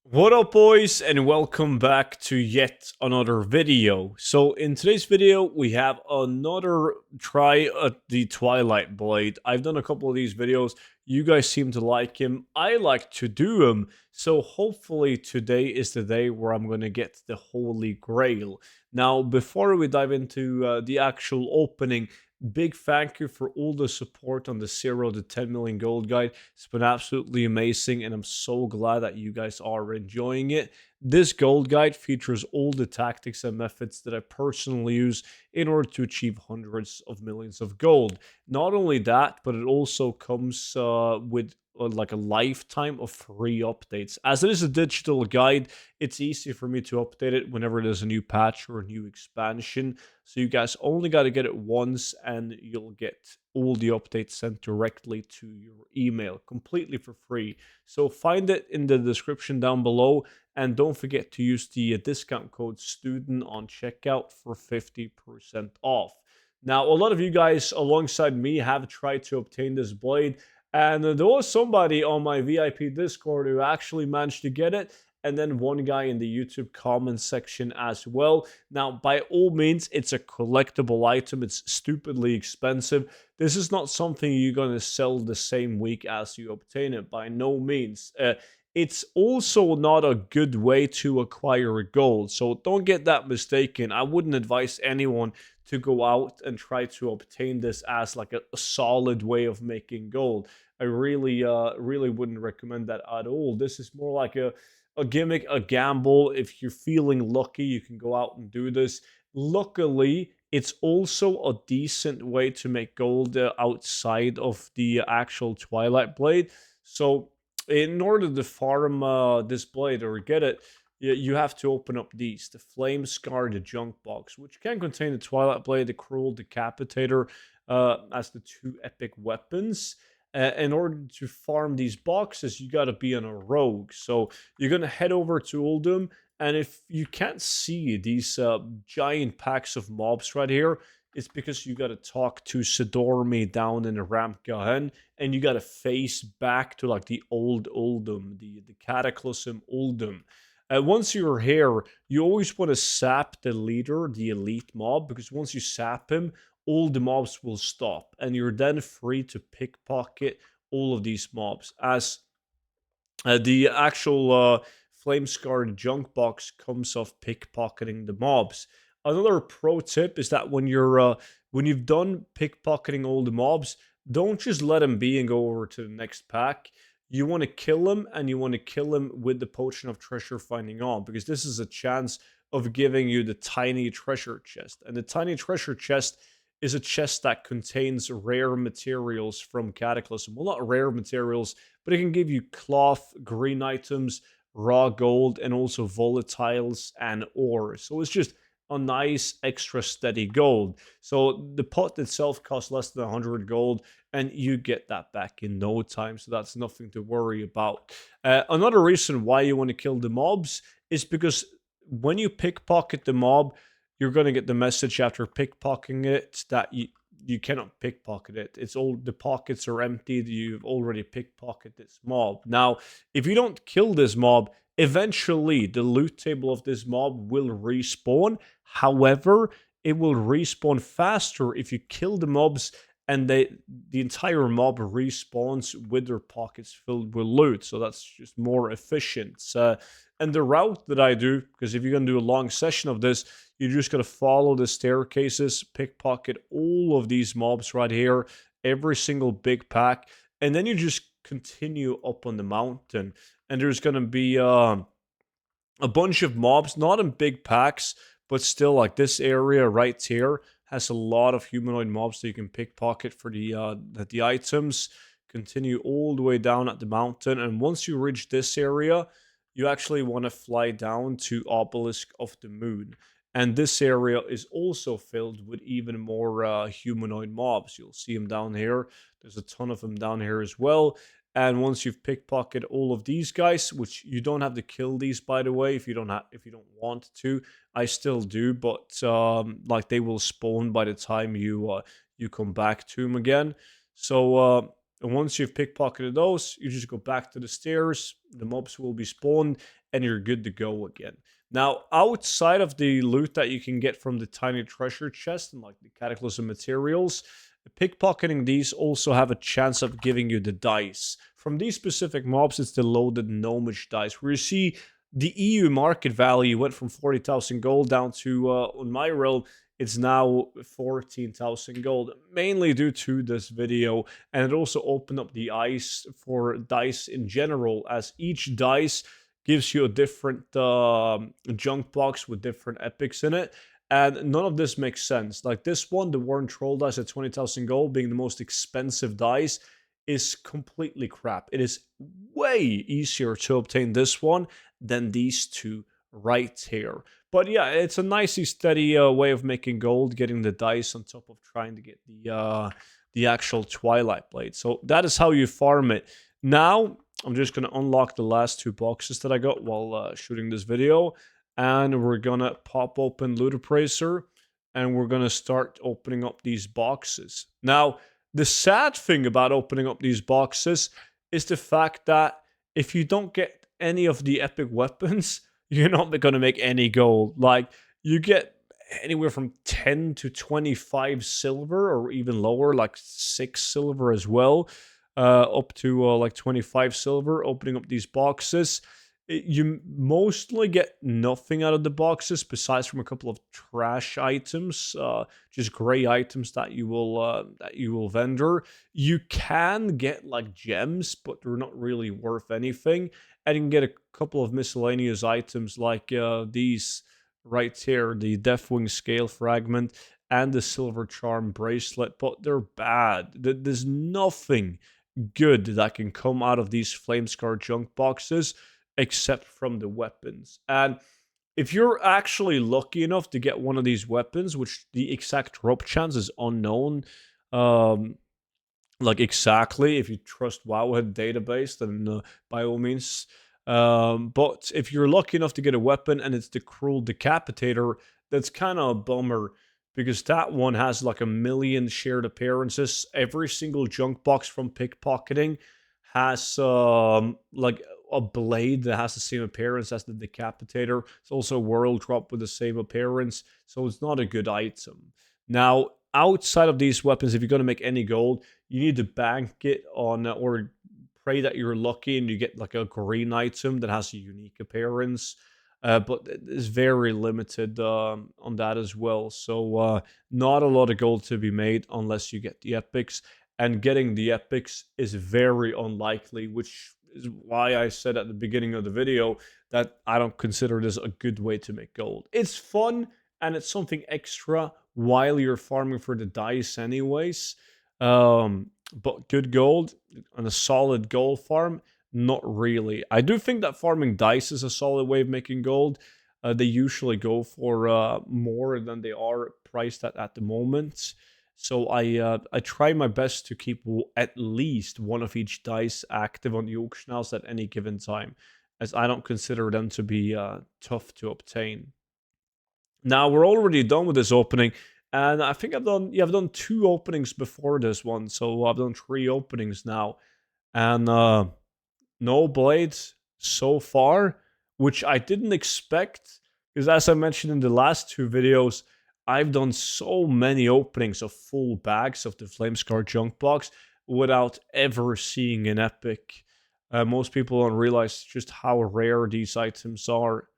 What up, boys, and welcome back to yet another video. So in today's video we have another try at the Twilight Blade. I've done a couple of these videos. You guys seem to like him. I like to do them. So hopefully today is the day where I'm going to get the Holy Grail. Now before we dive into the actual opening, big thank you for all the support on the 0 to 10 million gold guide. It's been absolutely amazing, and I'm so glad that you guys are enjoying it. This gold guide features all the tactics and methods that I personally use in order to achieve hundreds of millions of gold. Not only that, but it also comes with like a lifetime of free updates. As it is a digital guide, it's easy for me to update it whenever there's a new patch or a new expansion. So you guys only got to get it once, and you'll get all the updates sent directly to your email completely for free. So find it in the description down below, and don't forget to use the discount code STUDENT on checkout for 50% off. Now, a lot of you guys alongside me have tried to obtain this blade, and there was somebody on my VIP Discord who actually managed to get it, and then one guy in the YouTube comment section as well. Now, by all means, it's a collectible item. It's stupidly expensive. This is not something you're going to sell the same week as you obtain it, by no means. It's also not a good way to acquire gold, so don't get that mistaken. I wouldn't advise anyone to go out and try to obtain this as like a solid way of making gold. I really wouldn't recommend that at all. This is more like a gimmick, a gamble. If you're feeling lucky, you can go out and do this. Luckily, it's also a decent way to make gold outside of the actual Twilight Blade. So, in order to farm this blade or get it, you have to open up these: the Flame Scarred Junk Box, which can contain the Twilight Blade, the Cruel Decapitator, as the two epic weapons. In order to farm these boxes, you got to be on a rogue. So you're gonna head over to Uldum, and if you can't see these giant packs of mobs right here, it's because you got to talk to Sidormi down in the Ramp Gahen, and you got to face back to like the old Uldum, the Cataclysm Uldum. Once you're here, you always want to sap the leader, the elite mob, because once you sap him, all the mobs will stop, and you're then free to pickpocket all of these mobs. As the actual flame scarred junk box comes off pickpocketing the mobs. Another pro tip is that when you've done pickpocketing all the mobs, don't just let them be and go over to the next pack. You want to kill them, and you want to kill them with the potion of treasure finding on, because this is a chance of giving you the tiny treasure chest. And the tiny treasure chest is a chest that contains rare materials from Cataclysm. Well, not rare materials, but it can give you cloth, green items, raw gold, and also volatiles and ore. So it's just a nice extra steady gold. So the pot itself costs less than 100 gold, and you get that back in no time. So that's nothing to worry about. Another reason why you want to kill the mobs is because when you pickpocket the mob, you're going to get the message after pickpocketing it that you cannot pickpocket it. It's all the pockets are emptied. You've already pickpocketed this mob. Now, if you don't kill this mob, eventually the loot table of this mob will respawn. However, it will respawn faster if you kill the mobs, and the entire mob respawns with their pockets filled with loot. So that's just more efficient. And the route that I do, because if you're going to do a long session of this, you're just going to follow the staircases, pickpocket all of these mobs right here, every single big pack, and then you just continue up on the mountain. And there's going to be a bunch of mobs, not in big packs, but still, like this area right here has a lot of humanoid mobs that you can pickpocket for the items. Continue all the way down at the mountain, and once you reach this area, you actually want to fly down to Obelisk of the Moon. And this area is also filled with even more humanoid mobs. You'll see them down here. There's a ton of them down here as well. And once you've pickpocketed all of these guys, which you don't have to kill these, by the way, if you don't want to, I still do, but like they will spawn by the time you come back to them again. So And once you've pickpocketed those, you just go back to the stairs, the mobs will be spawned, and you're good to go again. Now, outside of the loot that you can get from the tiny treasure chest and like the cataclysm materials, pickpocketing these also have a chance of giving you the dice. From these specific mobs, it's the loaded gnomish dice, where you see the EU market value went from 40,000 gold down to, on my realm, it's now 14,000 gold, mainly due to this video. And it also opened up the eyes for dice in general, as each dice gives you a different junk box with different epics in it. And none of this makes sense. Like this one, the Warren Troll dice at 20,000 gold being the most expensive dice, is completely crap. It is way easier to obtain this one than these two right here. But yeah, it's a nicely steady way of making gold, getting the dice on top of trying to get the actual Twilight Blade. So that is how you farm it. Now, I'm just going to unlock the last two boxes that I got while shooting this video. And we're going to pop open Loot Appraiser. And we're going to start opening up these boxes. Now, the sad thing about opening up these boxes is the fact that if you don't get any of the epic weapons, you're not going to make any gold. Like, you get anywhere from 10 to 25 silver, or even lower, like 6 silver as well, up to like 25 silver opening up these boxes. You mostly get nothing out of the boxes besides from a couple of trash items, just gray items that you will vendor. You can get like gems, but they're not really worth anything. And you can get a couple of miscellaneous items like these right here, the Deathwing Scale Fragment and the Silver Charm Bracelet, but they're bad. There's nothing good that can come out of these Flamescar junk boxes except from the weapons. And if you're actually lucky enough to get one of these weapons, which the exact drop chance is unknown, like exactly, if you trust Wowhead database, then by all means. But if you're lucky enough to get a weapon and it's the Cruel Decapitator, that's kind of a bummer, because that one has like 1 million shared appearances. Every single junk box from pickpocketing has like a blade that has the same appearance as the Decapitator. It's also a world drop with the same appearance, so it's not a good item. Now, outside of these weapons, if you're going to make any gold, you need to bank it on, or pray that you're lucky and you get like a green item that has a unique appearance. But it's very limited on that as well. So not a lot of gold to be made unless you get the epics. And getting the epics is very unlikely, which is why I said at the beginning of the video that I don't consider this a good way to make gold. It's fun and it's something extra while you're farming for the dice anyways. But good gold and a solid gold farm, not really. I do think that farming dice is a solid way of making gold. They usually go for more than they are priced at the moment. So I try my best to keep at least one of each dice active on the auction house at any given time, as I don't consider them to be tough to obtain. Now, we're already done with this opening, and I think I've done 2 openings before this one, so I've done 3 openings now. And no blades so far, which I didn't expect, because as I mentioned in the last 2 videos, I've done so many openings of full bags of the Flamescar junk box without ever seeing an epic. Most people don't realize just how rare these items are.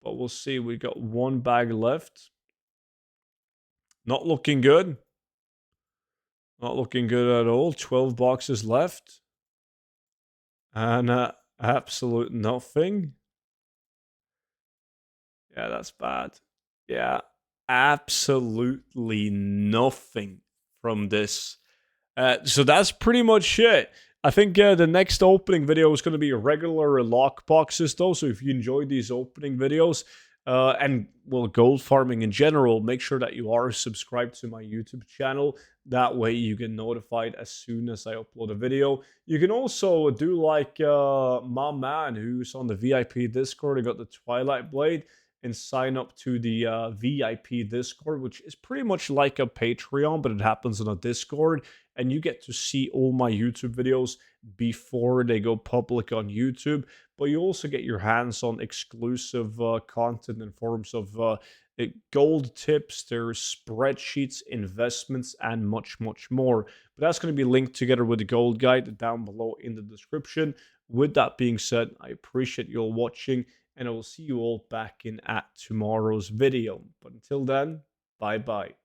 But we'll see. We got 1 bag left. Not looking good. Not looking good at all. 12 boxes left. And absolute nothing. Yeah, that's bad. Yeah, absolutely nothing from this. So that's pretty much it. I think the next opening video is going to be regular lock boxes though. So if you enjoyed these opening videos, and well, gold farming in general, make sure that you are subscribed to my YouTube channel. That way you get notified as soon as I upload a video. You can also do like my man who's on the VIP Discord. I got the Twilight Blade. and sign up to the VIP Discord, which is pretty much like a Patreon, but it happens on a Discord. And you get to see all my YouTube videos before they go public on YouTube. But you also get your hands on exclusive content in forms of gold tips, there's spreadsheets, investments, and much, much more. But that's going to be linked together with the gold guide down below in the description. With that being said, I appreciate you all watching, and I will see you all back in at tomorrow's video. But until then, bye bye.